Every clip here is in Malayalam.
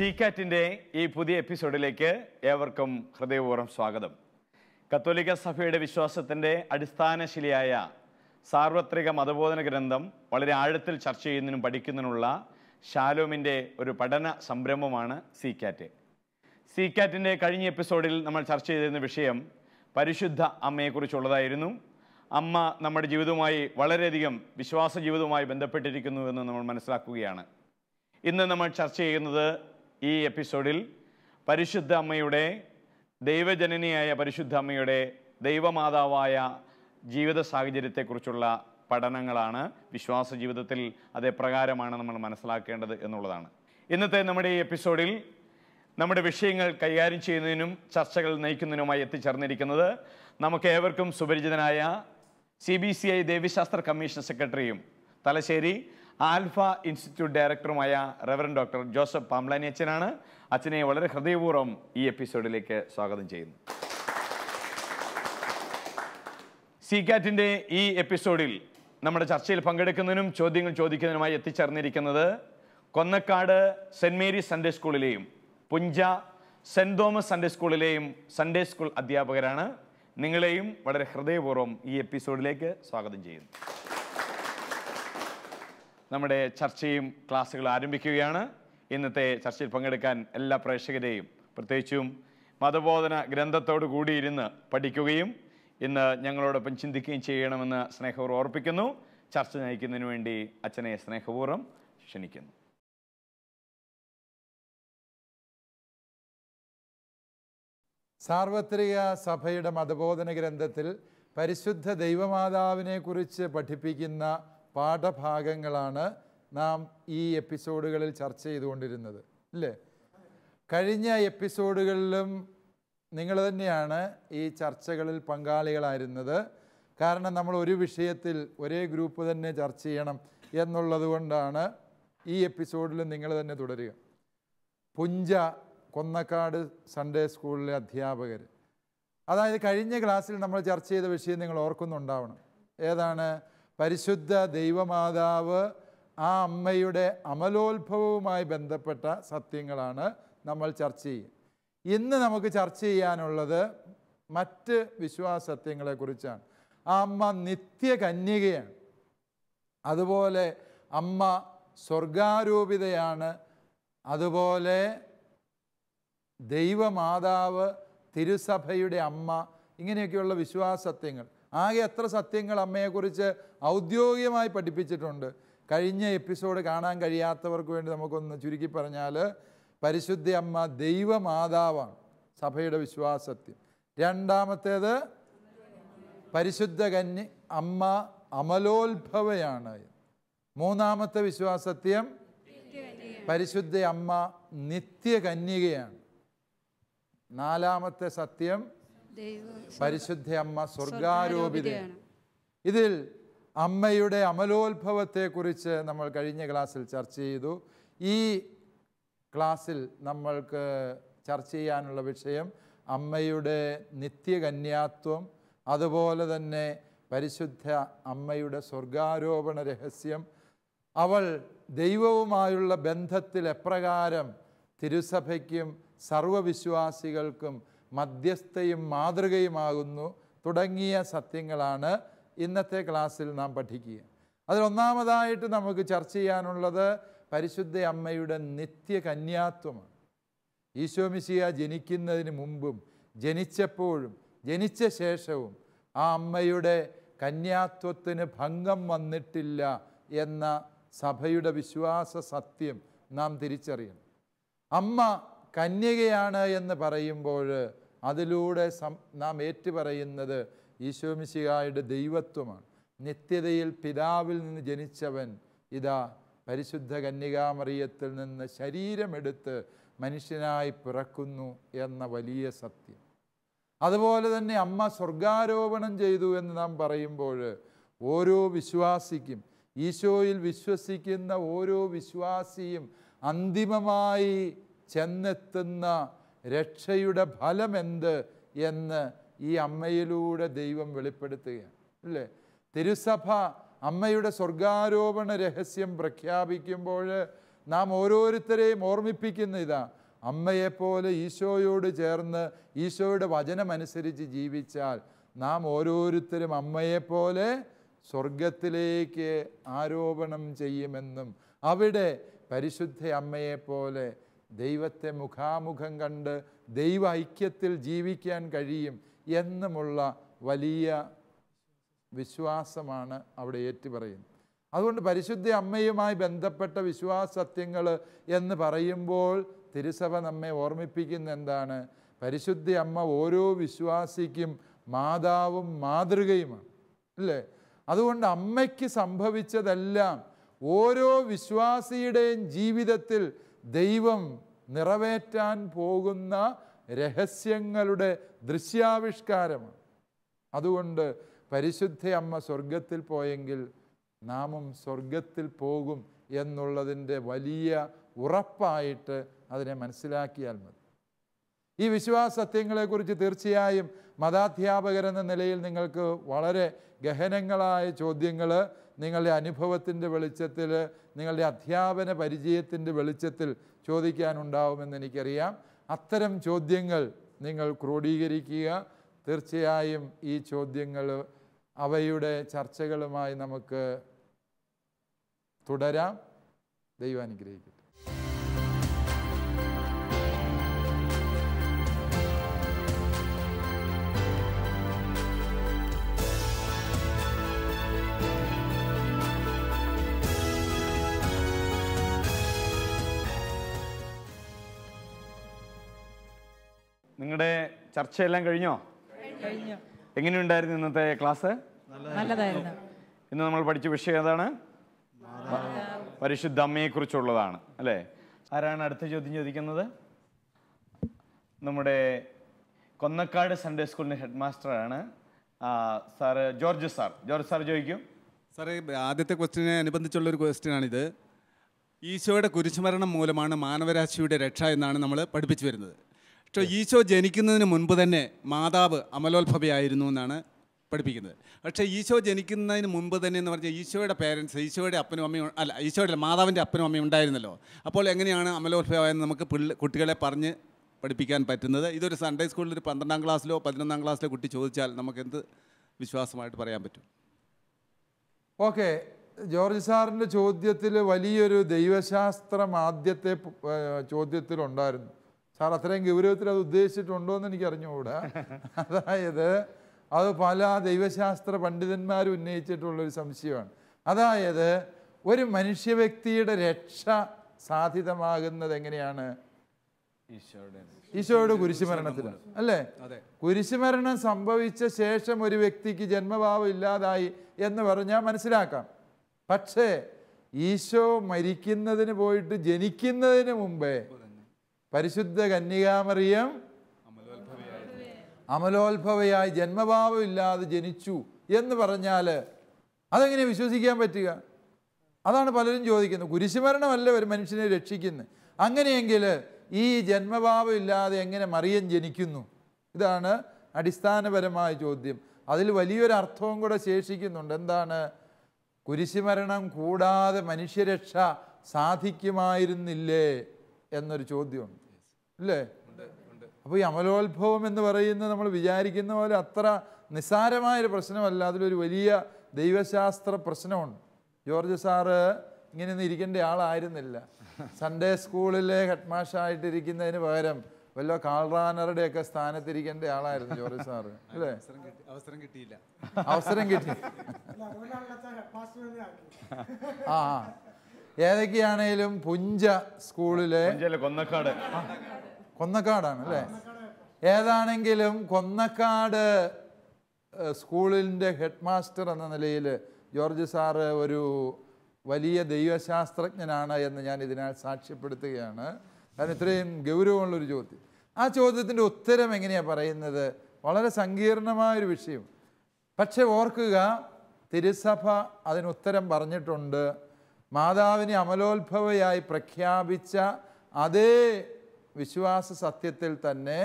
സീകാറ്റിൻ്റെ ഈ പുതിയ എപ്പിസോഡിലേക്ക് ഏവർക്കും ഹൃദയപൂർവ്വം സ്വാഗതം. കത്തോലിക്ക സഭയുടെ വിശ്വാസത്തിൻ്റെ അടിസ്ഥാനശിലയായ സാർവത്രിക മതബോധന ഗ്രന്ഥം വളരെ ആഴത്തിൽ ചർച്ച ചെയ്യുന്നതിനും പഠിക്കുന്നതിനുള്ള ഷാലോമിൻ്റെ ഒരു പഠന സംരംഭമാണ് സീകാറ്റ്. സീകാറ്റിൻ്റെ കഴിഞ്ഞ എപ്പിസോഡിൽ നമ്മൾ ചർച്ച ചെയ്തിരുന്ന വിഷയം പരിശുദ്ധ അമ്മയെക്കുറിച്ചുള്ളതായിരുന്നു. അമ്മ നമ്മുടെ ജീവിതവുമായി വളരെയധികം വിശ്വാസ ജീവിതവുമായി ബന്ധപ്പെട്ടിരിക്കുന്നു എന്ന് നമ്മൾ മനസ്സിലാക്കുകയാണ്. ഇന്ന് നമ്മൾ ചർച്ച ചെയ്യുന്നത് ഈ എപ്പിസോഡിൽ പരിശുദ്ധ അമ്മയുടെ ദൈവജനനിയായ പരിശുദ്ധ അമ്മയുടെ ദൈവമാതാവായ ജീവിത സാഹചര്യത്തെക്കുറിച്ചുള്ള പഠനങ്ങളാണ്. വിശ്വാസ ജീവിതത്തിൽ അതെപ്രകാരമാണ് നമ്മൾ മനസ്സിലാക്കേണ്ടത് എന്നുള്ളതാണ്. ഇന്നത്തെ നമ്മുടെ ഈ എപ്പിസോഡിൽ നമ്മുടെ വിഷയങ്ങൾ കൈകാര്യം ചെയ്യുന്നതിനും ചർച്ചകൾ നയിക്കുന്നതിനുമായി എത്തിച്ചേർന്നിരിക്കുന്നത് നമുക്ക് ഏവർക്കും സുപരിചിതനായ CBCI ദേവീശാസ്ത്ര കമ്മീഷൻ സെക്രട്ടറിയും തലശ്ശേരി ആൽഫ ഇൻസ്റ്റിറ്റ്യൂട്ട് ഡയറക്ടറുമായ റെവറൻഡ് ഡോക്ടർ ജോസഫ് പാംബ്ലാനി അച്ഛനാണ്. അച്ഛനെ വളരെ ഹൃദയപൂർവ്വം ഈ എപ്പിസോഡിലേക്ക് സ്വാഗതം ചെയ്യുന്നു. സീകാറ്റിൻ്റെ ഈ എപ്പിസോഡിൽ നമ്മുടെ ചർച്ചയിൽ പങ്കെടുക്കുന്നതിനും ചോദ്യങ്ങൾ ചോദിക്കുന്നതിനുമായി എത്തിച്ചേർന്നിരിക്കുന്നത് കൊന്നക്കാട് സെൻറ് മേരീസ് സൺഡേ സ്കൂളിലെയും പുഞ്ച സെൻറ് തോമസ് സൺഡേ സ്കൂളിലെയും സൺഡേ സ്കൂൾ അധ്യാപകരാണ്. നിങ്ങളെയും വളരെ ഹൃദയപൂർവ്വം ഈ എപ്പിസോഡിലേക്ക് സ്വാഗതം ചെയ്യുന്നു. നമ്മുടെ ചർച്ചയും ക്ലാസ്സുകൾ ആരംഭിക്കുകയാണ്. ഇന്നത്തെ ചർച്ചയിൽ പങ്കെടുക്കാൻ എല്ലാ പ്രേക്ഷകരെയും പ്രത്യേകിച്ചും മതബോധന ഗ്രന്ഥത്തോടു കൂടിയിരുന്ന് പഠിക്കുകയും ഇന്ന് ഞങ്ങളോടൊപ്പം ചിന്തിക്കുകയും ചെയ്യണമെന്ന് സ്നേഹപൂർവ്വം ഓർപ്പിക്കുന്നു. ചർച്ച നയിക്കുന്നതിന് വേണ്ടി അച്ഛനെ സ്നേഹപൂർവ്വം ക്ഷണിക്കുന്നു. സാർവത്രിക സഭയുടെ മതബോധന ഗ്രന്ഥത്തിൽ പരിശുദ്ധ ദൈവമാതാവിനെ കുറിച്ച് പഠിപ്പിക്കുന്ന പാഠഭാഗങ്ങളാണ് നാം ഈ എപ്പിസോഡുകളിൽ ചർച്ച ചെയ്തുകൊണ്ടിരുന്നത്, അല്ലേ? കഴിഞ്ഞ എപ്പിസോഡുകളിലും നിങ്ങൾ തന്നെയാണ് ഈ ചർച്ചകളിൽ പങ്കാളികളായിരുന്നത്. കാരണം നമ്മൾ ഒരു വിഷയത്തിൽ ഒരേ ഗ്രൂപ്പ് തന്നെ ചർച്ച ചെയ്യണം എന്നുള്ളത് കൊണ്ടാണ് ഈ എപ്പിസോഡിൽ നിങ്ങൾ തന്നെ തുടരുക. പുഞ്ച കൊന്നക്കാട് സൺഡേ സ്കൂളിലെ അധ്യാപകർ, അതായത് കഴിഞ്ഞ ക്ലാസ്സിൽ നമ്മൾ ചർച്ച ചെയ്ത വിഷയം നിങ്ങൾ ഓർക്കുന്നുണ്ടാവണം. ഏതാണ്? പരിശുദ്ധ ദൈവമാതാവ്, ആ അമ്മയുടെ അമലോത്ഭവവുമായി ബന്ധപ്പെട്ട സത്യങ്ങളാണ് നമ്മൾ ചർച്ച ചെയ്യുക. ഇന്ന് നമുക്ക് ചർച്ച ചെയ്യാനുള്ളത് മറ്റ് വിശ്വാസ സത്യങ്ങളെക്കുറിച്ചാണ്. ആ അമ്മ നിത്യകന്യകയാണ്. അതുപോലെ അമ്മ സ്വർഗാരൂപിതയാണ്. അതുപോലെ ദൈവമാതാവ്, തിരുസഭയുടെ അമ്മ, ഇങ്ങനെയൊക്കെയുള്ള വിശ്വാസ സത്യങ്ങൾ. ആകെ എത്ര സത്യങ്ങൾ അമ്മയെക്കുറിച്ച് ഔദ്യോഗികമായി പഠിപ്പിച്ചിട്ടുണ്ട്? കഴിഞ്ഞ എപ്പിസോഡ് കാണാൻ കഴിയാത്തവർക്ക് വേണ്ടി നമുക്കൊന്ന് ചുരുക്കി പറഞ്ഞാൽ, പരിശുദ്ധ അമ്മ ദൈവമാതാവാണ്, സഭയുടെ വിശ്വാസ സത്യം. രണ്ടാമത്തേത് പരിശുദ്ധ അമ്മ അമലോത്ഭവയാണ്. മൂന്നാമത്തെ വിശ്വാസ സത്യം പരിശുദ്ധ അമ്മ നിത്യകന്യകയാണ്. നാലാമത്തെ സത്യം പരിശുദ്ധ അമ്മ സ്വർഗാരോപിതയാണ്. ഇതിൽ അമ്മയുടെ അമലോത്ഭവത്തെക്കുറിച്ച് നമ്മൾ കഴിഞ്ഞ ക്ലാസ്സിൽ ചർച്ച ചെയ്തു. ഈ ക്ലാസ്സിൽ നമ്മൾക്ക് ചർച്ച ചെയ്യാനുള്ള വിഷയം അമ്മയുടെ നിത്യകന്യാത്വം, അതുപോലെ തന്നെ പരിശുദ്ധ അമ്മയുടെ സ്വർഗാരോപണ രഹസ്യം, അവൾ ദൈവവുമായുള്ള ബന്ധത്തിൽ എപ്രകാരം തിരുസഭയ്ക്കും സർവവിശ്വാസികൾക്കും മധ്യസ്ഥയും മാതൃകയുമാകുന്നു തുടങ്ങിയ സത്യങ്ങളാണ് ഇന്നത്തെ ക്ലാസ്സിൽ നാം പഠിക്കുക. അതിലൊന്നാമതായിട്ട് നമുക്ക് ചർച്ച ചെയ്യാനുള്ളത് പരിശുദ്ധ അമ്മയുടെ നിത്യകന്യാത്വമാണ്. ഈശോ മിശിഹ ജനിക്കുന്നതിന് മുമ്പും ജനിച്ചപ്പോഴും ജനിച്ച ശേഷവും ആ അമ്മയുടെ കന്യാത്വത്തിന് ഭംഗം വന്നിട്ടില്ല എന്ന സഭയുടെ വിശ്വാസ സത്യം നാം തിരിച്ചറിയണം. അമ്മ കന്യകയാണ് എന്ന് പറയുമ്പോൾ അതിലൂടെ നാം ഏറ്റുപറയുന്നത് ഈശോ മിശിഹായുടെ ദൈവത്വമാണ്. നിത്യതയിൽ പിതാവിൽ നിന്ന് ജനിച്ചവൻ ഇതാ പരിശുദ്ധ കന്യകാമറിയത്തിൽ നിന്ന് ശരീരമെടുത്ത് മനുഷ്യനായി പിറക്കുന്നു എന്ന വലിയ സത്യം. അതുപോലെ തന്നെ അമ്മ സ്വർഗാരോപണം ചെയ്തു എന്ന് നാം പറയുമ്പോൾ ഓരോ വിശ്വാസിക്കും, ഈശോയിൽ വിശ്വസിക്കുന്ന ഓരോ വിശ്വാസിയും അന്തിമമായി ചെന്നെത്തുന്ന രക്ഷയുടെ ഫലമെന്ത് എന്ന് ഈ അമ്മയിലൂടെ ദൈവം വെളിപ്പെടുത്തുകയാണ്, അല്ലേ? തിരുസഭ അമ്മയുടെ സ്വർഗാരോപണ രഹസ്യം പ്രഖ്യാപിക്കുമ്പോൾ നാം ഓരോരുത്തരെയും ഓർമ്മിപ്പിക്കുന്ന ഇതാ, അമ്മയെപ്പോലെ ഈശോയോട് ചേർന്ന് ഈശോയുടെ വചനമനുസരിച്ച് ജീവിച്ചാൽ നാം ഓരോരുത്തരും അമ്മയെപ്പോലെ സ്വർഗത്തിലേക്ക് ആരോപണം ചെയ്യുമെന്നും അവിടെ പരിശുദ്ധ അമ്മയെപ്പോലെ ദൈവത്തെ മുഖാമുഖം കണ്ട് ദൈവ ഐക്യത്തിൽ ജീവിക്കാൻ കഴിയും എന്നുമുള്ള വലിയ വിശ്വാസമാണ് അവിടെ ഏറ്റുപറയുന്നത്. അതുകൊണ്ട് പരിശുദ്ധ അമ്മയുമായി ബന്ധപ്പെട്ട വിശ്വാസ സത്യങ്ങൾ എന്ന് പറയുമ്പോൾ തിരുസഭ നമ്മെ ഓർമ്മിപ്പിക്കുന്ന എന്താണ്? പരിശുദ്ധ അമ്മ ഓരോ വിശ്വാസിക്കും മാതാവും മാതൃകയുമാണ്, അല്ലേ? അതുകൊണ്ട് അമ്മയ്ക്ക് സംഭവിച്ചതെല്ലാം ഓരോ വിശ്വാസിയുടെയും ജീവിതത്തിൽ ദൈവം നിറവേറ്റാൻ പോകുന്ന രഹസ്യങ്ങളുടെ ദൃശ്യാവിഷ്കാരമാണ്. അതുകൊണ്ട് പരിശുദ്ധ അമ്മ സ്വർഗത്തിൽ പോയെങ്കിൽ നാമും സ്വർഗത്തിൽ പോകും എന്നുള്ളതിൻ്റെ വലിയ ഉറപ്പായിട്ട് അതിനെ മനസ്സിലാക്കിയാൽ മതി. ഈ വിശ്വാസ സത്യങ്ങളെക്കുറിച്ച് തീർച്ചയായും മതാധ്യാപകരെന്ന നിലയിൽ നിങ്ങൾക്ക് വളരെ ഗഹനങ്ങളായ ചോദ്യങ്ങൾ നിങ്ങളുടെ അനുഭവത്തിൻ്റെ വെളിച്ചത്തിൽ, നിങ്ങളുടെ അധ്യാപന പരിചയത്തിൻ്റെ വെളിച്ചത്തിൽ ചോദിക്കാനുണ്ടാവുമെന്ന് എനിക്കറിയാം. അത്തരം ചോദ്യങ്ങൾ നിങ്ങൾ ക്രോഡീകരിക്കുക. തീർച്ചയായും ഈ ചോദ്യങ്ങൾ അവയുടെ ചർച്ചകളുമായി നമുക്ക് തുടരാം. ദൈവം അനുഗ്രഹിക്കട്ടെ. നിങ്ങളുടെ ചർച്ചയെല്ലാം കഴിഞ്ഞോ? എങ്ങനെയുണ്ടായിരുന്നു ഇന്നത്തെ ക്ലാസ്? നല്ലതായിരുന്നു. ഇന്ന് നമ്മൾ പഠിച്ച വിഷയം ഏതാണ്? പരിശുദ്ധ അമ്മയെക്കുറിച്ചുള്ളതാണ്, അല്ലേ? ആരാണ് അടുത്ത ചോദ്യം ചോദിക്കുന്നത്? നമ്മുടെ കൊന്നക്കാട് സൺഡേ സ്കൂളിൻ്റെ ഹെഡ് മാസ്റ്ററാണ് sir George sir. George sir ചോദിക്കും. സാറേ, ആദ്യത്തെ ക്വസ്റ്റ്യനെ അനുബന്ധിച്ചുള്ളൊരു ക്വസ്റ്റ്യനാണിത്. ഈശോയുടെ കുരിശുമരണം മൂലമാണ് മാനവരാശിയുടെ രക്ഷ എന്നാണ് നമ്മൾ പഠിപ്പിച്ചു വരുന്നത്. പക്ഷേ ഈശോ ജനിക്കുന്നതിന് മുൻപ് തന്നെ മാതാവ് അമലോത്ഭവയായിരുന്നു എന്നാണ് പഠിപ്പിക്കുന്നത്. പക്ഷേ ഈശോ ജനിക്കുന്നതിന് മുൻപ് തന്നെ എന്ന് പറഞ്ഞാൽ ഈശോയുടെ പേരൻസ്, ഈശോയുടെ അപ്പനും അമ്മയും അല്ല, ഈശോയുടെ മാതാവിൻ്റെ അപ്പനും അമ്മയും ഉണ്ടായിരുന്നല്ലോ. അപ്പോൾ എങ്ങനെയാണ് അമലോത്ഭവമായെന്ന് നമുക്ക് കുട്ടികളെ പറഞ്ഞ് പഠിപ്പിക്കാൻ പറ്റുന്നത്? ഇതൊരു സൺഡേ സ്കൂളിൽ ഒരു 12ാം ക്ലാസ്സിലോ 11ാം ക്ലാസ്സിലോ കുട്ടി ചോദിച്ചാൽ നമുക്ക് എന്ത് വിശ്വാസമായിട്ട് പറയാൻ പറ്റും? ഓക്കെ, ജോർജ് സാറിൻ്റെ ചോദ്യത്തിൽ വലിയൊരു ദൈവശാസ്ത്രം ആദ്യത്തെ ചോദ്യത്തിലുണ്ടായിരുന്നു. സാർ അത്രയും ഗൗരവത്തിൽ അത് ഉദ്ദേശിച്ചിട്ടുണ്ടോ എന്ന് എനിക്ക് അറിഞ്ഞുകൂടാ. അതായത് അത് പല ദൈവശാസ്ത്ര പണ്ഡിതന്മാരും ഉന്നയിച്ചിട്ടുള്ളൊരു സംശയമാണ്. അതായത് ഒരു മനുഷ്യ വ്യക്തിയുടെ രക്ഷ സാധ്യതമാകുന്നത് എങ്ങനെയാണ്? ഈശോയുടെ കുരിശുമരണത്തിലാണ്, അല്ലേ? കുരിശുമരണം സംഭവിച്ച ശേഷം ഒരു വ്യക്തിക്ക് ജന്മഭാവം ഇല്ലാതായി എന്ന് പറഞ്ഞാൽ മനസ്സിലാക്കാം. പക്ഷേ ഈശോ മരിക്കുന്നതിന് പോയിട്ട് ജനിക്കുന്നതിന് മുമ്പേ പരിശുദ്ധ കന്യകാമറിയം അമലോത്ഭവയായി ജന്മഭാവം ഇല്ലാതെ ജനിച്ചു എന്ന് പറഞ്ഞാൽ അതെങ്ങനെ വിശ്വസിക്കാൻ പറ്റുക? അതാണ് പലരും ചോദിക്കുന്നത്. കുരിശുമരണമല്ല ഒരു മനുഷ്യനെ രക്ഷിക്കുന്നത്. അങ്ങനെയെങ്കിൽ ഈ ജന്മഭാവം ഇല്ലാതെ എങ്ങനെ മറിയം ജനിക്കുന്നു? ഇതാണ് അടിസ്ഥാനപരമായ ചോദ്യം. അതിൽ വലിയൊരു അർത്ഥവും കൂടെ ശേഷിക്കുന്നുണ്ട്. എന്താണ്? കുരിശുമരണം കൂടാതെ മനുഷ്യരക്ഷ സാധിക്കുമായിരുന്നില്ലേ എന്നൊരു ചോദ്യമുണ്ട്, അല്ലേ? അപ്പോൾ ഈ അമലോത്ഭവം എന്ന് പറയുന്നത് നമ്മൾ വിചാരിക്കുന്ന പോലെ അത്ര നിസ്സാരമായൊരു പ്രശ്നമല്ല. അതിലൊരു വലിയ ദൈവശാസ്ത്ര പ്രശ്നമുണ്ട്. ജോർജ് സാറ് ഇങ്ങനെയൊന്നും ഇരിക്കേണ്ട ആളായിരുന്നില്ല. സൺഡേ സ്കൂളിലെ ഹെഡ് മാഷായിട്ടിരിക്കുന്നതിന് പകരം വല്ല കാൾറാനറുടെയൊക്കെ സ്ഥാനത്തിരിക്കേണ്ട ആളായിരുന്നു ജോർജ് സാറ്, അല്ലേ? അവസരം കിട്ടിയില്ല. അവസരം കിട്ടി. ആ ഏതൊക്കെയാണേലും പുഞ്ച സ്കൂളിലെ കൊന്നക്കാടാണ്, അല്ലേ? ഏതാണെങ്കിലും കൊന്നക്കാട് സ്കൂളിൻ്റെ ഹെഡ് മാസ്റ്റർ എന്ന നിലയിൽ ജോർജ് സാറ് ഒരു വലിയ ദൈവശാസ്ത്രജ്ഞനാണ് എന്ന് ഞാൻ ഇതിനാൽ സാക്ഷ്യപ്പെടുത്തുകയാണ്. കാരണം ഇത്രയും ഗൗരവമുള്ളൊരു ചോദ്യം. ആ ചോദ്യത്തിൻ്റെ ഉത്തരം എങ്ങനെയാണ് പറയുന്നത്? വളരെ സങ്കീർണമായൊരു വിഷയം. പക്ഷെ ഓർക്കുക, തിരുസഭ അതിനുത്തരം പറഞ്ഞിട്ടുണ്ട്. മാതാവിനെ അമലോത്ഭവയായി പ്രഖ്യാപിച്ച അതേ വിശ്വാസ സത്യത്തിൽ തന്നെ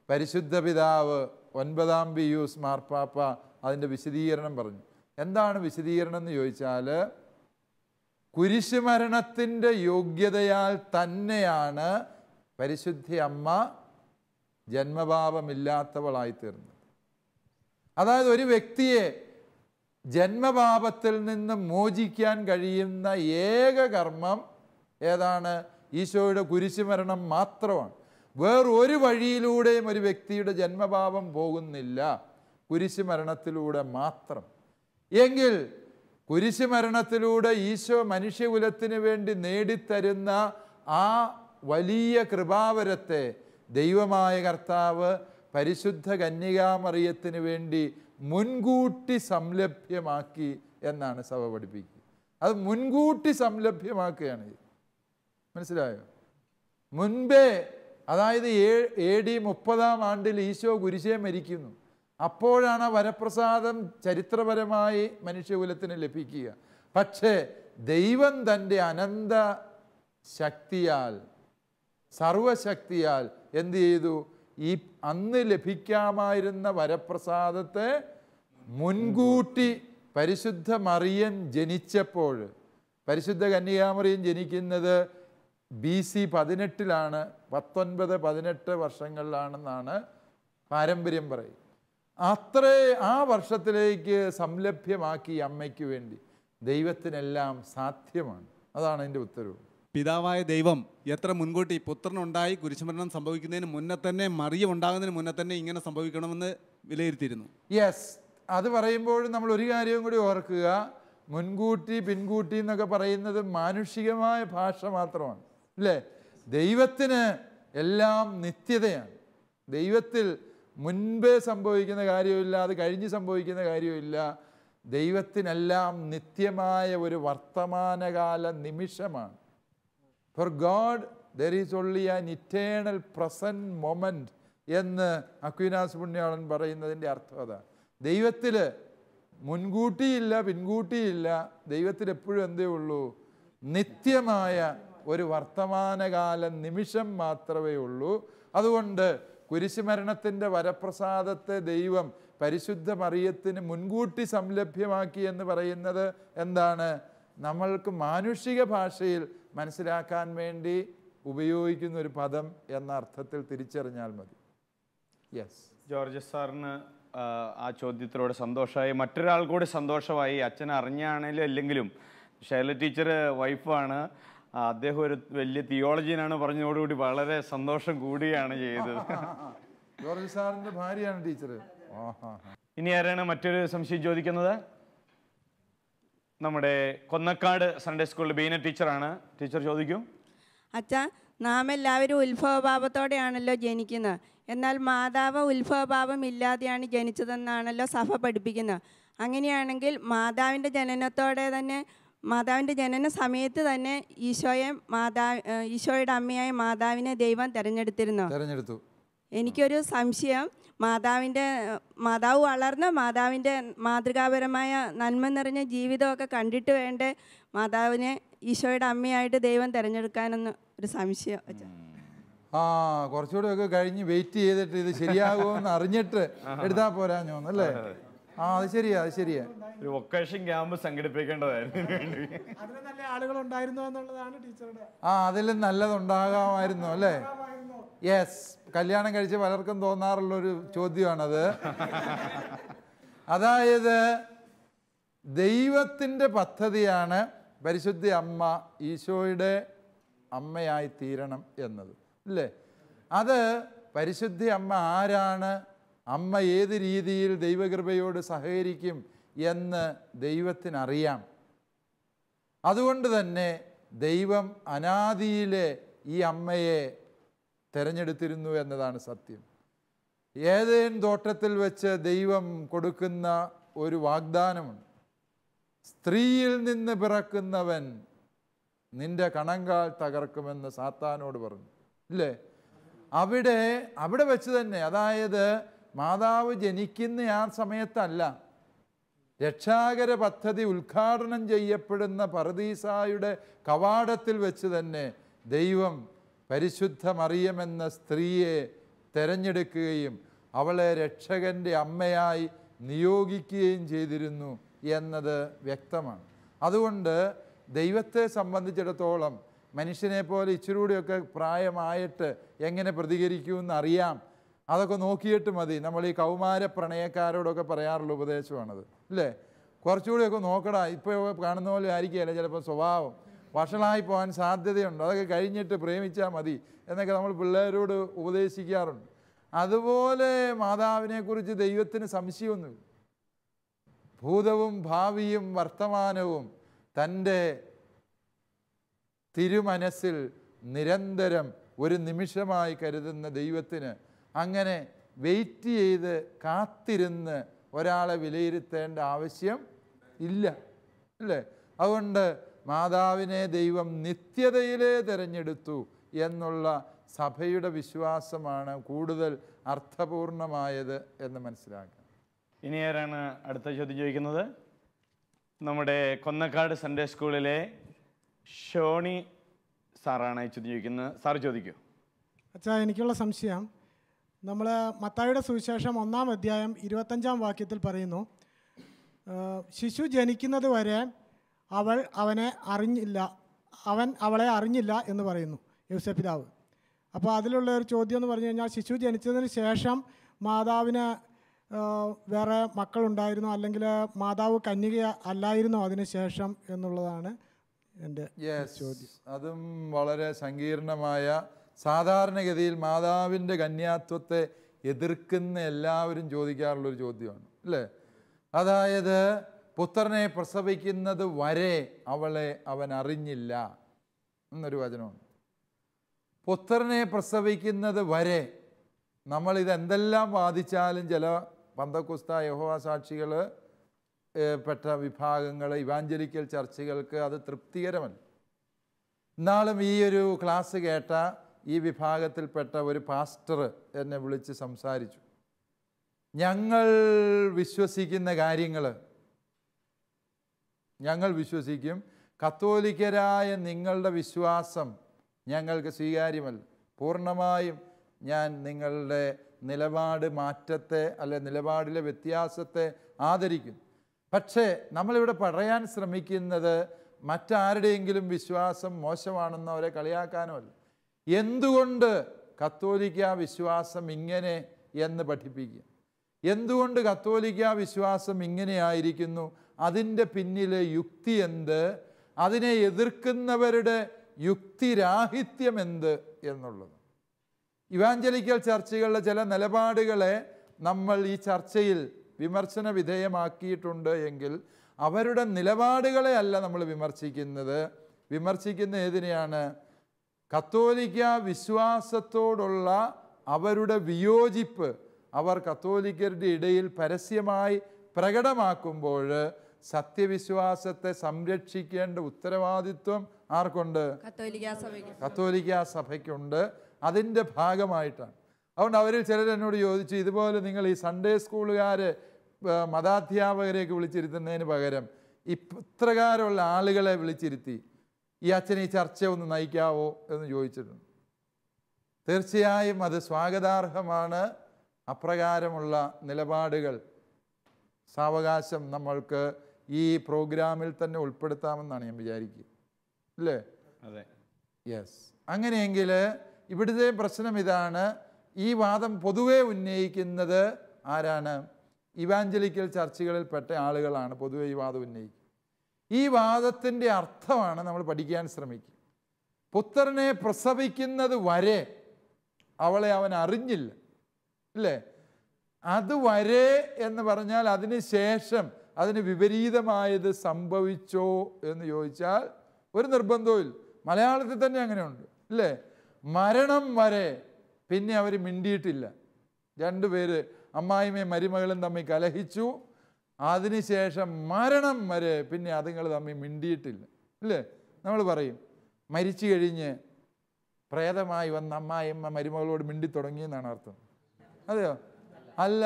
പരിശുദ്ധ പിതാവ് 9ാം പിയൂസ് മാർപ്പാപ്പ അതിൻ്റെ വിശദീകരണം പറഞ്ഞു. എന്താണ് വിശദീകരണം എന്ന് ചോദിച്ചാൽ, കുരിശുമരണത്തിൻ്റെ യോഗ്യതയാൽ തന്നെയാണ് പരിശുദ്ധ അമ്മ ജന്മപാപമില്ലാത്തവളായി തീർന്നത്. അതായത് ഒരു വ്യക്തിയെ ജന്മപാപത്തിൽ നിന്ന് മോചിക്കാൻ കഴിയുന്ന ഏക കർമ്മം ഏതാണ്? ഈശോയുടെ കുരിശുമരണം മാത്രമാണ്. വേറൊരു വഴിയിലൂടെയും ഒരു വ്യക്തിയുടെ ജന്മപാപം പോകുന്നില്ല, കുരിശുമരണത്തിലൂടെ മാത്രം. എങ്കിൽ കുരിശുമരണത്തിലൂടെ ഈശോ മനുഷ്യകുലത്തിന് വേണ്ടി നേടിത്തരുന്ന ആ വലിയ കൃപാവരത്തെ ദൈവമായ കർത്താവ് പരിശുദ്ധ കന്യകാമറിയത്തിന് വേണ്ടി മുൻകൂട്ടി സംലഭ്യമാക്കി എന്നാണ് സഭ പഠിപ്പിക്കുക. അത് മുൻകൂട്ടി സംലഭ്യമാക്കുകയാണ്. മനസ്സിലായോ? മുൻപേ, അതായത് AD 30 ഈശോ കുരിശേ മരിക്കുന്നു. അപ്പോഴാണ് ആ വരപ്രസാദം ചരിത്രപരമായി മനുഷ്യകുലത്തിന് ലഭിക്കുക. പക്ഷേ ദൈവം തൻ്റെ അനന്ത ശക്തിയാൽ, സർവശക്തിയാൽ എന്ത് ചെയ്തു? ഈ അന്ന് ലഭിക്കാമായിരുന്ന വരപ്രസാദത്തെ മുൻകൂട്ടി പരിശുദ്ധ മറിയം ജനിച്ചപ്പോൾ, പരിശുദ്ധ കന്യകാമറിയം ജനിക്കുന്നത് BC 18 19-18 വർഷങ്ങളിലാണെന്നാണ് പാരമ്പര്യം പറയും. ആ വർഷത്തിലേക്ക് സംലഭ്യമാക്കി അമ്മയ്ക്ക് വേണ്ടി ദൈവത്തിനെല്ലാം സാധ്യമാണ്. അതാണ് അതിൻ്റെ ഉത്തരവ്. പിതാവായ ദൈവം എത്ര മുൻകൂട്ടി പുത്രനുണ്ടായി കുരിശുമരണം സംഭവിക്കുന്നതിന് മുന്നേ തന്നെ, മറിയം ഉണ്ടാകുന്നതിന് മുന്നേ തന്നെ ഇങ്ങനെ സംഭവിക്കണമെന്ന് വിലയിരുത്തിയിരുന്നു. യെസ്, അത് പറയുമ്പോഴും നമ്മൾ ഒരു കാര്യവും കൂടി ഓർക്കുക. മുൻകൂട്ടി പിൻകൂട്ടി എന്നൊക്കെ പറയുന്നത് മാനുഷികമായ ഭാഷ മാത്രമാണ്, അല്ലേ? ദൈവത്തിന് എല്ലാം നിത്യതയാണ്. ദൈവത്തിൽ മുൻപേ സംഭവിക്കുന്ന കാര്യമില്ല, അത് കഴിഞ്ഞ് സംഭവിക്കുന്ന കാര്യമില്ല. ദൈവത്തിനെല്ലാം നിത്യമായ ഒരു വർത്തമാനകാല നിമിഷമാണ്. For God there is only an eternal present moment എന്ന് അക്വീനാസ് പുണ്യാളൻ പറയുന്നതിൻ്റെ അർത്ഥം അതാണ്. ദൈവത്തിൽ മുൻകൂട്ടിയില്ല പിൻകൂട്ടിയില്ല, ദൈവത്തിൽ എപ്പോഴും എന്തേ ഉള്ളൂ? നിത്യമായ ഒരു വർത്തമാനകാല നിമിഷം മാത്രമേ ഉള്ളൂ. അതുകൊണ്ട് കുരിശുമരണത്തിൻ്റെ വരപ്രസാദത്തെ ദൈവം പരിശുദ്ധ മറിയത്തിന് മുൻകൂട്ടി സംലഭ്യമാക്കി എന്ന് പറയുന്നത് എന്താണ്? നമ്മൾക്ക് മാനുഷിക ഭാഷയിൽ മനസ്സിലാക്കാൻ വേണ്ടി ഉപയോഗിക്കുന്ന ഒരു പദം എന്ന അർത്ഥത്തിൽ തിരിച്ചറിഞ്ഞാൽ മതി. യെസ്, ജോർജ് സാറിന് ആ ചോദ്യത്തിലൂടെ സന്തോഷമായി. മറ്റൊരാൾ കൂടി സന്തോഷമായി. അച്ഛൻ അറിഞ്ഞാണെങ്കിലും അല്ലെങ്കിലും ശൈല ടീച്ചർ വൈഫാണ്, അദ്ദേഹം ഒരു വലിയ തിയോളജിനാണ് പറഞ്ഞതോടുകൂടി വളരെ സന്തോഷം കൂടുകയാണ് ചെയ്തത്. ജോർജ് സാറിൻ്റെ ഭാര്യയാണ് ടീച്ചർ. ഇനി ആരാണ് മറ്റൊരു സംശയം ചോദിക്കുന്നത്? നമ്മുടെ കൊന്നക്കാട് സൺഡേ സ്കൂളിൽ ബീന ടീച്ചറാണ്. ടീച്ചർ ചോദിക്കൂ. അച്ഛാ, നാം എല്ലാവരും ഉത്ഭവഭാവത്തോടെയാണല്ലോ ജനിക്കുന്നത്. എന്നാൽ മാതാവ് ഉത്ഭവഭാവം ഇല്ലാതെയാണ് ജനിച്ചതെന്നാണല്ലോ സഭ പഠിപ്പിക്കുന്നത്. അങ്ങനെയാണെങ്കിൽ മാതാവിൻ്റെ ജനന സമയത്ത് തന്നെ ഈശോയുടെ അമ്മയായ മാതാവിനെ ദൈവം തിരഞ്ഞെടുത്തു. എനിക്കൊരു സംശയം, മാതാവ് വളർന്ന് മാതാവിൻ്റെ മാതൃകാപരമായ നന്മ നിറഞ്ഞ ജീവിതമൊക്കെ കണ്ടിട്ട് വേണ്ടേ മാതാവിനെ ഈശോയുടെ അമ്മയായിട്ട് ദൈവം തിരഞ്ഞെടുക്കാനെന്ന് ഒരു സംശയം. കുറച്ചുകൂടെ ഒക്കെ കഴിഞ്ഞ് വെയിറ്റ് ചെയ്തിട്ട് ഇത് ശരിയാകുമെന്ന് അറിഞ്ഞിട്ട് എടുത്താൽ പോരാഞ്ഞോന്നല്ലേ? അത് ശരിയാ. ഒരു വൊക്കേഷൻ ക്യാമ്പ് സംഘടിപ്പിക്കേണ്ടതായിരുന്നു. അതിലും നല്ലതുണ്ടാകാമായിരുന്നു അല്ലേ? യെസ്, കല്യാണം കഴിച്ച് പലർക്കും തോന്നാറുള്ളൊരു ചോദ്യമാണത്. അതായത് ദൈവത്തിൻ്റെ പദ്ധതിയാണ് പരിശുദ്ധ അമ്മ ഈശോയുടെ അമ്മയായി തീരണം എന്നത്, അല്ലേ? അത് പരിശുദ്ധ അമ്മ ആരാണ്, അമ്മ ഏത് രീതിയിൽ ദൈവകൃപയോട് സഹകരിക്കും എന്ന് ദൈവത്തിനറിയാം. അതുകൊണ്ട് തന്നെ ദൈവം അനാദിയിലെ ഈ അമ്മയെ തിരഞ്ഞെടുത്തിരുന്നു എന്നതാണ് സത്യം. ഏദേൻ തോട്ടത്തിൽ വെച്ച് ദൈവം കൊടുക്കുന്ന ഒരു വാഗ്ദാനമുണ്ട്. സ്ത്രീയിൽ നിന്ന് പിറക്കുന്നവൻ നിന്റെ കണങ്കാൽ തകർക്കുമെന്ന് സാത്താനോട് പറഞ്ഞു, ഇല്ലേ? അവിടെ വെച്ച് തന്നെ, അതായത് മാതാവ് ജനിക്കുന്ന ആ സമയത്തല്ല, രക്ഷാകര പദ്ധതി ഉദ്ഘാടനം ചെയ്യപ്പെടുന്ന പറുദീസായുടെ കവാടത്തിൽ വെച്ച് തന്നെ ദൈവം പരിശുദ്ധ മറിയം എന്ന സ്ത്രീയെ തിരഞ്ഞെടുക്കുകയും അവളെ രക്ഷകൻ്റെ നിയോഗിക്കുകയും ചെയ്തിരുന്നു എന്നത് വ്യക്തമാണ്. അതുകൊണ്ട് ദൈവത്തെ സംബന്ധിച്ചിടത്തോളം മനുഷ്യനെ പോലെ ഇച്ചിരി കൂടിയൊക്കെ പ്രായമായിട്ട് എങ്ങനെ പ്രതികരിക്കുമെന്ന് അറിയാം. അതൊക്കെ നോക്കിയിട്ട് മതി. നമ്മൾ ഈ കൗമാര പ്രണയക്കാരോടൊക്കെ പറയാറുള്ള ഉപദേശമാണത്, അല്ലേ? കുറച്ചുകൂടിയൊക്കെ നോക്കടാ, ഇപ്പോൾ കാണുന്ന പോലെ ആയിരിക്കുകയല്ല ചിലപ്പോൾ സ്വഭാവം, വഷളായി പോകാൻ സാധ്യതയുണ്ട്, അതൊക്കെ കഴിഞ്ഞിട്ട് പ്രേമിച്ചാൽ മതി എന്നൊക്കെ നമ്മൾ പിള്ളേരോട് ഉപദേശിക്കാറുണ്ട്. അതുപോലെ മാതാവിനെക്കുറിച്ച് ദൈവത്തിന് സംശയമൊന്നുമില്ല. ഭൂതവും ഭാവിയും വർത്തമാനവും തൻ്റെ തിരുമനസ്സിൽ നിരന്തരം ഒരു നിമിഷമായി കരുതുന്ന ദൈവത്തിന് അങ്ങനെ വെയിറ്റ് ചെയ്ത് കാത്തിരുന്ന് ഒരാളെ വിലയിരുത്തേണ്ട ആവശ്യം ഇല്ല, അല്ലേ? അതുകൊണ്ട് മാതാവിനെ ദൈവം നിത്യതയിലേ തിരഞ്ഞെടുത്തു എന്നുള്ള സഭയുടെ വിശ്വാസമാണ് കൂടുതൽ അർത്ഥപൂർണമായത് എന്ന് മനസ്സിലാക്കാം. ഇനി ആരാണ് അടുത്ത ചോദ്യം ചോദിക്കുന്നത്? നമ്മുടെ കൊന്നക്കാട് സൺഡേ സ്കൂളിലെ ഷോണി സാറാണ് ഈ ചോദ്യം ചോദിക്കുന്നത്. സാർ ചോദിക്കൂ. അച്ഛാ, എനിക്കുള്ള സംശയം, നമ്മൾ മത്തായിയുടെ സുവിശേഷം 1-ാം അധ്യായം 25-ാം വാക്യത്തിൽ പറയുന്നു, ശിശു ജനിക്കുന്നത് വരെ അവൻ അവളെ അറിഞ്ഞില്ല എന്ന് പറയുന്നു യോസേപ്പിതാവ്. അപ്പോൾ അതിലുള്ള ഒരു ചോദ്യം എന്ന് പറഞ്ഞു കഴിഞ്ഞാൽ, ശിശു ജനിച്ചതിന് ശേഷം മാതാവിന് വേറെ മക്കളുണ്ടായിരുന്നോ, അല്ലെങ്കിൽ മാതാവ് കന്യക അല്ലായിരുന്നോ അതിന് ശേഷം എന്നുള്ളതാണ് എൻ്റെ ചോദ്യം. അതും വളരെ സങ്കീർണമായ, സാധാരണഗതിയിൽ മാതാവിൻ്റെ കന്യാത്വത്തെ എതിർക്കുന്ന എല്ലാവരും ചോദിക്കാറുള്ളൊരു ചോദ്യമാണ്, അല്ലേ? അതായത് പുത്രനെ പ്രസവിക്കുന്നത് വരെ അവൻ അറിഞ്ഞില്ല എന്നൊരു വചനമുണ്ട്. പുത്രനെ പ്രസവിക്കുന്നത് വരെ നമ്മളിതെന്തെല്ലാം വാദിച്ചാലും ചില പന്തക്കുസ്ത യഹോവ സാക്ഷികൾ പെട്ട വിഭാഗങ്ങൾ, ഇവാഞ്ചലിക്കൽ ചർച്ചുകൾക്ക് അത് തൃപ്തികരമല്ല. എന്നാലും ഈ ഒരു ക്ലാസ് കേട്ട ഈ വിഭാഗത്തിൽപ്പെട്ട ഒരു പാസ്റ്റർ എന്നെ വിളിച്ച് സംസാരിച്ചു. ഞങ്ങൾ വിശ്വസിക്കുന്ന കാര്യങ്ങൾ ഞങ്ങൾ വിശ്വസിക്കും, കത്തോലിക്കരായ നിങ്ങളുടെ വിശ്വാസം ഞങ്ങൾക്ക് സ്വീകാര്യമല്ല. പൂർണ്ണമായും ഞാൻ നിങ്ങളുടെ നിലപാട് മാറ്റത്തെ നിലപാടിലെ വ്യത്യാസത്തെ ആദരിക്കുന്നു. പക്ഷേ നമ്മളിവിടെ പറയാൻ ശ്രമിക്കുന്നത് മറ്റാരുടെയെങ്കിലും വിശ്വാസം മോശമാണെന്ന് അവരെ കളിയാക്കാനോ അല്ല. എന്തുകൊണ്ട് കത്തോലിക്ക വിശ്വാസം ഇങ്ങനെ എന്ന് പഠിപ്പിക്കുക, എന്തുകൊണ്ട് കത്തോലിക്ക വിശ്വാസം ഇങ്ങനെയായിരിക്കുന്നു, അതിൻ്റെ പിന്നിലെ യുക്തി എന്ത്, അതിനെ എതിർക്കുന്നവരുടെ യുക്തിരാഹിത്യം എന്ത് എന്നുള്ളത്. ഇവാഞ്ചലിക്കൽ ചർച്ചകളുടെ ചില നിലപാടുകളെ നമ്മൾ ഈ ചർച്ചയിൽ വിമർശന വിധേയമാക്കിയിട്ടുണ്ട് എങ്കിൽ അവരുടെ നിലപാടുകളെ അല്ല നമ്മൾ വിമർശിക്കുന്നത്. വിമർശിക്കുന്ന ഏതിനെയാണ്? കത്തോലിക്ക വിശ്വാസത്തോടുള്ള അവരുടെ വിയോജിപ്പ് അവർ കത്തോലിക്കരുടെ ഇടയിൽ പരസ്യമായി പ്രകടമാക്കുമ്പോൾ സത്യവിശ്വാസത്തെ സംരക്ഷിക്കേണ്ട ഉത്തരവാദിത്വം ആർക്കുണ്ട്? കത്തോലിക്ക സഭയ്ക്കുണ്ട്. അതിൻ്റെ ഭാഗമായിട്ടാണ്. അതുകൊണ്ട് അവരിൽ ചിലർ എന്നോട് ചോദിച്ചു, ഇതുപോലെ നിങ്ങൾ ഈ സൺഡേ സ്കൂളുകാർ മതാധ്യാപകരെയൊക്കെ വിളിച്ചിരുത്തുന്നതിന് പകരം ഇത്രകാരമുള്ള ആളുകളെ വിളിച്ചിരുത്തി ഈ അച്ഛനെ ഈ ചർച്ച ഒന്ന് നയിക്കാവോ എന്ന് ചോദിച്ചിട്ടുണ്ട്. തീർച്ചയായും അത് സ്വാഗതാർഹമാണ്. അപ്രകാരമുള്ള നിലപാടുകൾ സാവകാശം നമ്മൾക്ക് ഈ പ്രോഗ്രാമിൽ തന്നെ ഉൾപ്പെടുത്താമെന്നാണ് ഞാൻ വിചാരിക്കുക, അല്ലേ? അതെ, യെസ്. അങ്ങനെയെങ്കിൽ ഇവിടുത്തെ പ്രശ്നം ഇതാണ്. ഈ വാദം പൊതുവെ ഉന്നയിക്കുന്നത് ആരാണ്? ഇവാഞ്ചലിക്കൽ ചർച്ചുകളിൽപ്പെട്ട ആളുകളാണ് പൊതുവെ ഈ വാദം ഉന്നയിക്കുക. ഈ വാദത്തിൻ്റെ അർത്ഥമാണ് നമ്മൾ പഠിക്കാൻ ശ്രമിക്കുക. പുത്രനെ പ്രസവിക്കുന്നത് വരെ അവൻ അറിഞ്ഞില്ല, അല്ലേ? അതുവരെ എന്ന് പറഞ്ഞാൽ അതിന് ശേഷം അതിന് വിപരീതമായത് സംഭവിച്ചോ എന്ന് ചോദിച്ചാൽ ഒരു നിർബന്ധവും. മലയാളത്തിൽ തന്നെ അങ്ങനെയുണ്ട്, അല്ലേ? മരണം വരെ പിന്നെ അവർ മിണ്ടിയിട്ടില്ല. രണ്ടുപേര് അമ്മായിമ്മയും മരുമകളും തമ്മിൽ കലഹിച്ചു, അതിനുശേഷം മരണം വരെ പിന്നെ അതുങ്ങൾ തമ്മിൽ മിണ്ടിയിട്ടില്ല, അല്ലേ? നമ്മൾ പറയും മരിച്ചു കഴിഞ്ഞ് പ്രേതമായി വന്ന അമ്മായിമ്മ മരുമകളോട് മിണ്ടിത്തുടങ്ങിയെന്നാണ് അർത്ഥം. അതെയോ? അല്ല.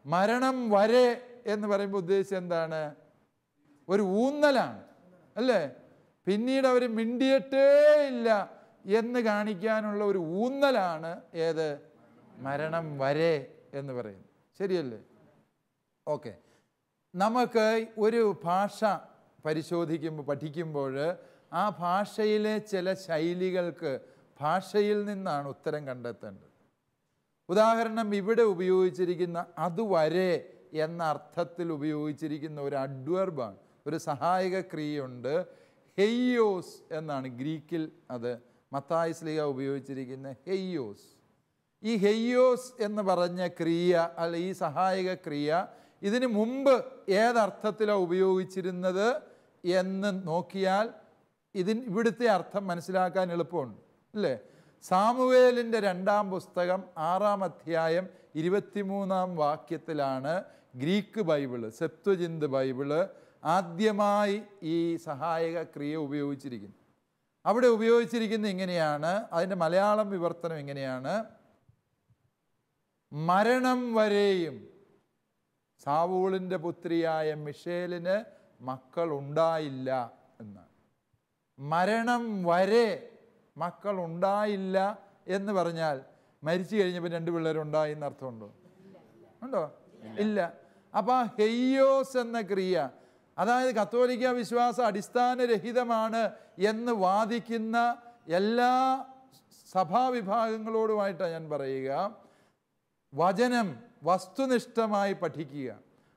മരണം വരെ എന്ന് പറയുമ്പോൾ ഉദ്ദേശിച്ചത് എന്താണ്? ഒരു ഊന്നലാണ്, അല്ലേ? പിന്നീട് അവർ മിണ്ടിയിട്ടേ ഇല്ല എന്ന് കാണിക്കാനുള്ള ഒരു ഊന്നലാണ് ഏത്? മരണം വരെ എന്ന് പറയുന്നത്. ശരിയല്ലേ? ഓക്കെ. നമുക്ക് ഒരു ഭാഷ പഠിക്കുമ്പോൾ ആ ഭാഷയിലെ ചില ശൈലികൾക്ക് ഭാഷയിൽ നിന്നാണ് ഉത്തരം കണ്ടെത്തേണ്ടത്. ഉദാഹരണം, ഇവിടെ ഉപയോഗിച്ചിരിക്കുന്ന അതുവരെ എന്ന അർത്ഥത്തിൽ ഉപയോഗിച്ചിരിക്കുന്ന ഒരു അഡ്വർബാണ്, ഒരു സഹായക ക്രിയയുണ്ട്. ഹെയ്യോസ് എന്നാണ് ഗ്രീക്കിൽ അത് മത്തായി ശ്ലീഹ ഉപയോഗിച്ചിരിക്കുന്ന ഹെയ്യോസ്. ഈ ഹെയ്യോസ് എന്ന് പറഞ്ഞ ക്രിയ അല്ല ഈ സഹായക ക്രിയ ഇതിന് മുമ്പ് ഏതർത്ഥത്തിലാണ് ഉപയോഗിച്ചിരുന്നത് എന്ന് നോക്കിയാൽ ഇവിടുത്തെ അർത്ഥം മനസ്സിലാക്കാൻ എളുപ്പമുണ്ട് അല്ലേ? സാമുവേലിൻ്റെ 2-ാം പുസ്തകം 6-ാം അധ്യായം 23-ാം വാക്യത്തിലാണ് ഗ്രീക്ക് ബൈബിള്, സെപ്ത്വജിന്ത് ബൈബിള് ആദ്യമായി ഈ സഹായക ക്രിയ ഉപയോഗിച്ചിരിക്കുന്നത്. അവിടെ ഉപയോഗിച്ചിരിക്കുന്നത് ഇങ്ങനെയാണ്, അതിൻ്റെ മലയാളം വിവർത്തനം ഇങ്ങനെയാണ്: മരണം വരെയും സാവൂളിൻ്റെ പുത്രിയായ മിഷേലിന് മക്കളുണ്ടായില്ല എന്നാണ്. മരണം വരെ മക്കളുണ്ടായില്ല എന്ന് പറഞ്ഞാൽ മരിച്ചു കഴിഞ്ഞപ്പോൾ 2 പിള്ളേരുണ്ടായി എന്ന് അർത്ഥമുണ്ടോ? ഉണ്ടോ? ഇല്ല. അപ്പോൾ ആ ഹെയ്യോസ് എന്ന ക്രിയ, അതായത് കത്തോലിക്ക വിശ്വാസം അടിസ്ഥാനരഹിതമാണ് എന്ന് വാദിക്കുന്ന എല്ലാ സഭാവിഭാഗങ്ങളോടുമായിട്ടാണ് ഞാൻ പറയുക, വചനം വസ്തുനിഷ്ഠമായി പഠിക്കുക.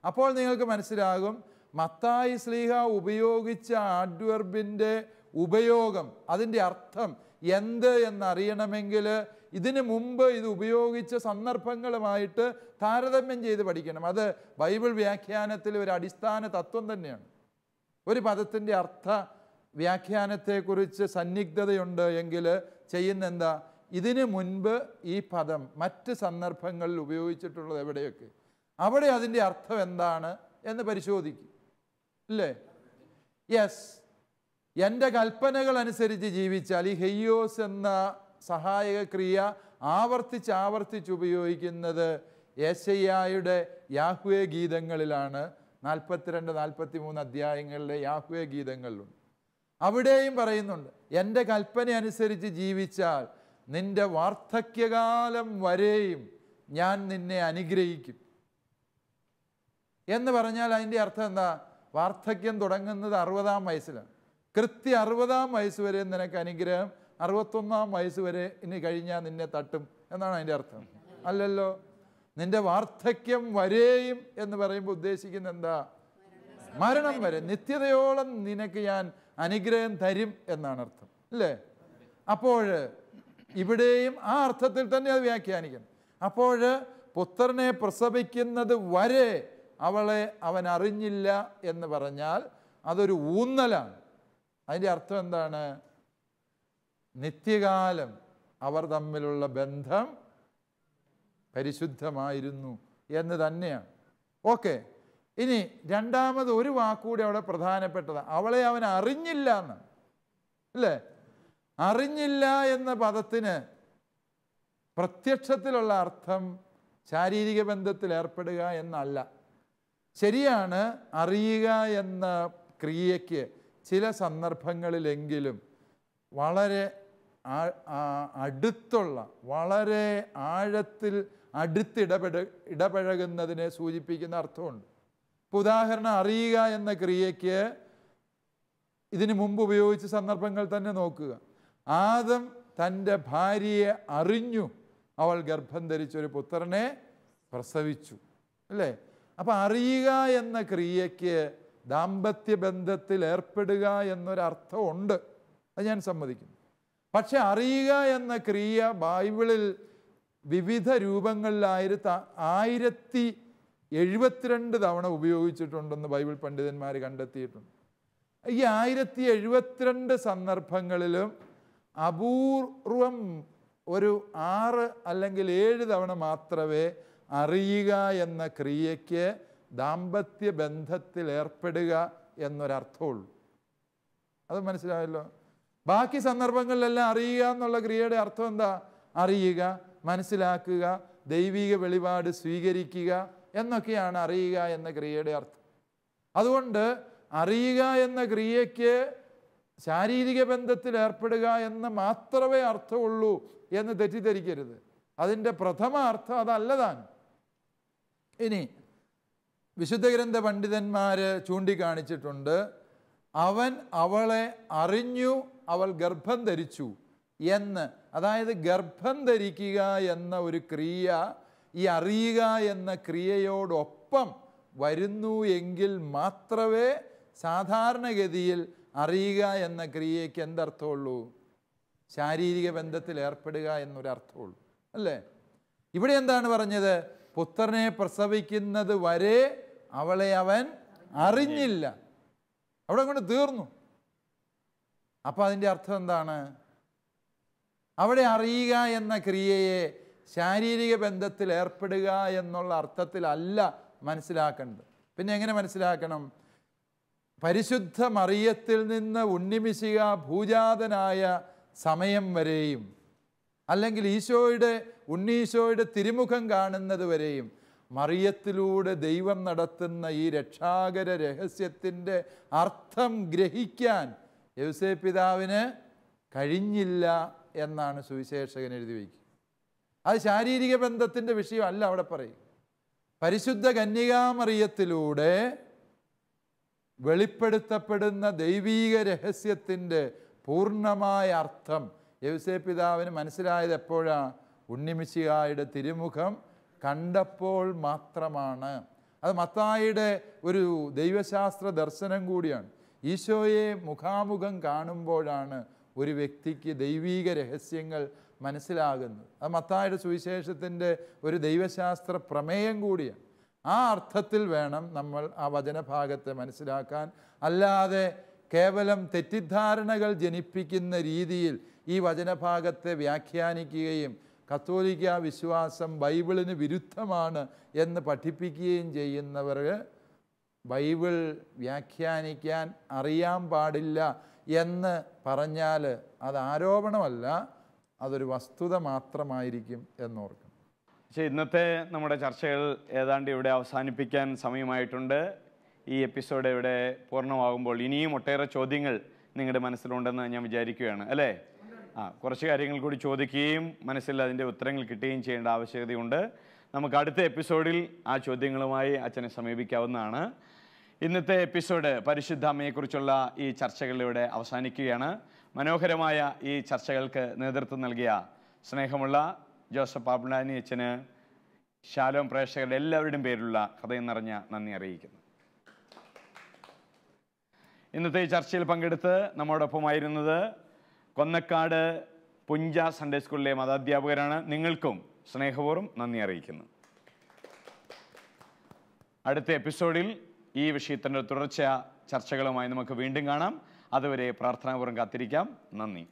അപ്പോൾ നിങ്ങൾക്ക് മനസ്സിലാകും മത്തായി ശ്ലീഹ ഉപയോഗിച്ച ആഡ്വർബിൻ്റെ ഉപയോഗം, അതിൻ്റെ അർത്ഥം എന്ത് എന്നറിയണമെങ്കിൽ ഇതിനു മുമ്പ് ഇത് ഉപയോഗിച്ച സന്ദർഭങ്ങളുമായിട്ട് താരതമ്യം ചെയ്ത് പഠിക്കണം. അത് ബൈബിൾ വ്യാഖ്യാനത്തിൽ ഒരു അടിസ്ഥാന തത്വം തന്നെയാണ്. ഒരു പദത്തിൻ്റെ അർത്ഥ വ്യാഖ്യാനത്തെക്കുറിച്ച് സന്നിഗ്ധതയുണ്ട് എങ്കിൽ ചെയ്യുന്ന എന്താ, ഇതിനു മുൻപ് ഈ പദം മറ്റ് സന്ദർഭങ്ങളിൽ ഉപയോഗിച്ചിട്ടുള്ളത് എവിടെയൊക്കെ, അവിടെ അതിൻ്റെ അർത്ഥം എന്താണ് എന്ന് പരിശോധിക്കും ഇല്ലേ? യെസ്, എൻ്റെ കൽപ്പനകൾ അനുസരിച്ച് ജീവിച്ചാൽ, ഈ ഹെയ്യോസ് എന്ന സഹായക ക്രിയ ആവർത്തിച്ച് ഉപയോഗിക്കുന്നത് യെശയ്യായുടെ യാഹ്വേ ഗീതങ്ങളിലാണ്. 42-43 അധ്യായങ്ങളിലെ യാഹ്വേ ഗീതങ്ങളിലുണ്ട്. അവിടെയും പറയുന്നുണ്ട്, എൻ്റെ കൽപ്പന അനുസരിച്ച് ജീവിച്ചാൽ നിൻ്റെ വാർദ്ധക്യകാലം വരെയും ഞാൻ നിന്നെ അനുഗ്രഹിക്കും എന്ന് പറഞ്ഞാൽ അതിൻ്റെ അർത്ഥം എന്താ? വാർദ്ധക്യം തുടങ്ങുന്നത് 60-ാം വയസ്സിലാണ്. കൃത്യ 60-ാം വയസ്സ് വരെ നിനക്ക് അനുഗ്രഹം, 61-ാം വയസ്സ് വരെ ഇനി കഴിഞ്ഞാൽ നിന്നെ തട്ടും എന്നാണ് അതിൻ്റെ അർത്ഥം. അല്ലല്ലോ. നിന്റെ വാർദ്ധക്യം വരെയും എന്ന് പറയുമ്പോൾ ഉദ്ദേശിക്കുന്നത് എന്താ? മരണം വരെ, നിത്യതയോളം നിനക്ക് ഞാൻ അനുഗ്രഹം തരും എന്നാണ് അർത്ഥം അല്ലേ? അപ്പോൾ ഇവിടെയും ആ അർത്ഥത്തിൽ തന്നെ അത് വ്യാഖ്യാനിക്കണം. അപ്പോൾ പുത്രനെ പ്രസവിക്കുന്നത് വരെ അവളെ അവൻ അറിഞ്ഞില്ല എന്ന് പറഞ്ഞാൽ അതൊരു ഊന്നലാണ്. അതിൻ്റെ അർത്ഥം എന്താണ്? നിത്യകാലം അവർ തമ്മിലുള്ള ബന്ധം പരിശുദ്ധമായിരുന്നു എന്ന് തന്നെയാണ്. ഓക്കെ, ഇനി രണ്ടാമത് ഒരു വാക്കുകൂടി അവിടെ പ്രധാനപ്പെട്ടത്, അവളെ അവൻ അറിഞ്ഞില്ല എന്നാണ് അല്ലേ? അറിഞ്ഞില്ല എന്ന പദത്തിന് പ്രത്യക്ഷത്തിലുള്ള അർത്ഥം ശാരീരിക ബന്ധത്തിൽ ഏർപ്പെടുക എന്നല്ല. ശരിയാണ്, അറിയുക എന്ന ക്രിയയ്ക്ക് ചില സന്ദർഭങ്ങളിലെങ്കിലും വളരെ അടുത്തുള്ള, വളരെ ആഴത്തിൽ ഇടപഴകുന്നതിനെ സൂചിപ്പിക്കുന്ന അർത്ഥമുണ്ട്. ഇപ്പോൾ ഉദാഹരണം, അറിയുക എന്ന ക്രിയയ്ക്ക് ഇതിനു മുമ്പ് ഉപയോഗിച്ച സന്ദർഭങ്ങൾ തന്നെ നോക്കുക. ആദം തൻ്റെ ഭാര്യയെ അറിഞ്ഞു, അവൾ ഗർഭം ധരിച്ചൊരു പുത്രനെ പ്രസവിച്ചു അല്ലേ? അപ്പം അറിയുക എന്ന ക്രിയയ്ക്ക് ദാമ്പത്യ ബന്ധത്തിൽ ഏർപ്പെടുക എന്നൊരർത്ഥമുണ്ട്, അത് ഞാൻ സമ്മതിക്കുന്നു. പക്ഷെ അറിയുക എന്ന ക്രിയ ബൈബിളിൽ വിവിധ രൂപങ്ങളിലായിട്ട് 1072 തവണ ഉപയോഗിച്ചിട്ടുണ്ടെന്ന് ബൈബിൾ പണ്ഡിതന്മാർ കണ്ടെത്തിയിട്ടുണ്ട്. ഈ 1072 സന്ദർഭങ്ങളിലും അപൂർവം ഒരു 6 അല്ലെങ്കിൽ 7 തവണ മാത്രമേ അറിയുക എന്ന ക്രിയയ്ക്ക് ദാമ്പത്യ ബന്ധത്തിൽ ഏർപ്പെടുക എന്നൊരർത്ഥമുള്ളൂ. അത് മനസ്സിലായല്ലോ. ബാക്കി സന്ദർഭങ്ങളിലെല്ലാം അറിയുക എന്നുള്ള ക്രിയയുടെ അർത്ഥം എന്താ? അറിയുക, മനസ്സിലാക്കുക, ദൈവിക വെളിപാട് സ്വീകരിക്കുക എന്നൊക്കെയാണ് അറിയുക എന്ന ക്രിയയുടെ അർത്ഥം. അതുകൊണ്ട് അറിയുക എന്ന ക്രിയയ്ക്ക് ശാരീരിക ബന്ധത്തിൽ ഏർപ്പെടുക എന്ന് മാത്രമേ അർത്ഥമുള്ളൂ എന്ന് തെറ്റിദ്ധരിക്കരുത്. അതിൻ്റെ പ്രഥമ അർത്ഥം അതല്ലതാണ്. ഇനി വിശുദ്ധ ഗ്രന്ഥ പണ്ഡിതന്മാർ ചൂണ്ടിക്കാണിച്ചിട്ടുണ്ട്, അവൻ അവളെ അറിഞ്ഞു, അവൾ ഗർഭം ധരിച്ചു എന്ന്. അതായത് ഗർഭം ധരിക്കുക എന്ന ഒരു ക്രിയ ഈ അറിയുക എന്ന ക്രിയയോടൊപ്പം വരുന്നു എങ്കിൽ മാത്രമേ സാധാരണഗതിയിൽ അറിയുക എന്ന ക്രിയയ്ക്ക് എന്തർത്ഥമുള്ളൂ? ശാരീരിക ബന്ധത്തിൽ ഏർപ്പെടുക എന്നൊരർത്ഥമുള്ളൂ, അല്ലേ? ഇവിടെ എന്താണ് പറഞ്ഞത്? പുത്രനെ പ്രസവിക്കുന്നത് വരെ അവളെ അവൻ അറിഞ്ഞില്ല. അവിടെ കൊണ്ട് തീർന്നു. അപ്പം അതിൻ്റെ അർത്ഥം എന്താണ്? അവിടെ അറിയുക എന്ന ക്രിയയെ ശാരീരിക ബന്ധത്തിൽ ഏർപ്പെടുക എന്നുള്ള അർത്ഥത്തിലല്ല മനസ്സിലാക്കേണ്ടത്. പിന്നെ എങ്ങനെ മനസ്സിലാക്കണം? പരിശുദ്ധ മറിയത്തിൽ നിന്ന് ഉണ്ണിമിശിഹ ഭൂജാതനായ സമയം വരെയും, അല്ലെങ്കിൽ ഉണ്ണീശോയുടെ തിരുമുഖം കാണുന്നത് വരെയും മറിയത്തിലൂടെ ദൈവം നടത്തുന്ന ഈ രക്ഷാകര രഹസ്യത്തിൻ്റെ അർത്ഥം ഗ്രഹിക്കാൻ യൗസേപ്പ് പിതാവിന് കഴിഞ്ഞില്ല എന്നാണ് സുവിശേഷകൻ എഴുതി വയ്ക്കുക. അത് ശാരീരിക ബന്ധത്തിൻ്റെ വിഷയമല്ല അവിടെ പറയും. പരിശുദ്ധ കന്യകാമറിയത്തിലൂടെ വെളിപ്പെടുത്തപ്പെടുന്ന ദൈവീക രഹസ്യത്തിൻ്റെ പൂർണ്ണമായ അർത്ഥം യൗസേപ്പ് പിതാവിന് മനസ്സിലായത് എപ്പോഴാണ്? ഉണ്ണിമിശിഹായുടെ തിരുമുഖം കണ്ടപ്പോൾ മാത്രമാണ്. അത് മത്തായിയുടെ ഒരു ദൈവശാസ്ത്ര ദർശനം കൂടിയാണ്. ഈശോയെ മുഖാമുഖം കാണുമ്പോഴാണ് ഒരു വ്യക്തിക്ക് ദൈവീക രഹസ്യങ്ങൾ മനസ്സിലാകുന്നത്. അത് മത്തായിയുടെ സുവിശേഷത്തിൻ്റെ ഒരു ദൈവശാസ്ത്ര പ്രമേയം കൂടിയാണ്. ആ അർത്ഥത്തിൽ വേണം നമ്മൾ ആ വചനഭാഗത്തെ മനസ്സിലാക്കാൻ. അല്ലാതെ കേവലം തെറ്റിദ്ധാരണകൾ ജനിപ്പിക്കുന്ന രീതിയിൽ ഈ വചനഭാഗത്തെ വ്യാഖ്യാനിക്കുകയും കത്തോലിക്ക വിശ്വാസം ബൈബിളിന് വിരുദ്ധമാണ് എന്ന് പഠിപ്പിക്കുകയും ചെയ്യുന്നവർ ബൈബിൾ വ്യാഖ്യാനിക്കാൻ അറിയാൻ പാടില്ല എന്ന് പറഞ്ഞാൽ അത് ആരോപണമല്ല, അതൊരു വസ്തുത മാത്രമായിരിക്കും എന്നോർക്കണം. പക്ഷേ ഇന്നത്തെ നമ്മുടെ ചർച്ചകൾ ഏതാണ്ട് ഇവിടെ അവസാനിപ്പിക്കാൻ സമയമായിട്ടുണ്ട്. ഈ എപ്പിസോഡ് ഇവിടെ പൂർണ്ണമാകുമ്പോൾ ഇനിയും ഒട്ടേറെ ചോദ്യങ്ങൾ നിങ്ങളുടെ മനസ്സിലുണ്ടെന്ന് ഞാൻ വിചാരിക്കുകയാണ്, അല്ലേ? കുറച്ച് കാര്യങ്ങൾ കൂടി ചോദിക്കുകയും മനസ്സിൽ അതിൻ്റെ ഉത്തരങ്ങൾ കിട്ടുകയും ചെയ്യേണ്ട ആവശ്യകതയുണ്ട്. നമുക്ക് അടുത്ത എപ്പിസോഡിൽ ആ ചോദ്യങ്ങളുമായി അച്ഛനെ സമീപിക്കാവുന്നതാണ്. ഇന്നത്തെ എപ്പിസോഡ് പരിശുദ്ധ അമ്മയെക്കുറിച്ചുള്ള ഈ ചർച്ചകളിലൂടെ അവസാനിക്കുകയാണ്. മനോഹരമായ ഈ ചർച്ചകൾക്ക് നേതൃത്വം നൽകിയ സ്നേഹമുള്ള ജോസഫ് പാപ്പുളാനി അച്ഛന് ശാലോം പ്രേക്ഷകരുടെ എല്ലാവരുടെയും പേരിലുള്ള ഹൃദയം നിറഞ്ഞ നന്ദി അറിയിക്കുന്നു. ഇന്നത്തെ ഈ ചർച്ചയിൽ പങ്കെടുത്ത് നമ്മോടൊപ്പമായിരുന്നത് കൊന്നക്കാട് പുഞ്ച സൺഡേ സ്കൂളിലെ മതാധ്യാപകരാണ്. നിങ്ങൾക്കും സ്നേഹപൂർവ്വം നന്ദി അറിയിക്കുന്നു. അടുത്ത എപ്പിസോഡിൽ ഈ വിഷയത്തിൻ്റെ തുടർച്ച ചർച്ചകളുമായി നമുക്ക് വീണ്ടും കാണാം. അതുവരെ പ്രാർത്ഥനാപൂർവ്വം കാത്തിരിക്കാം. നന്ദി.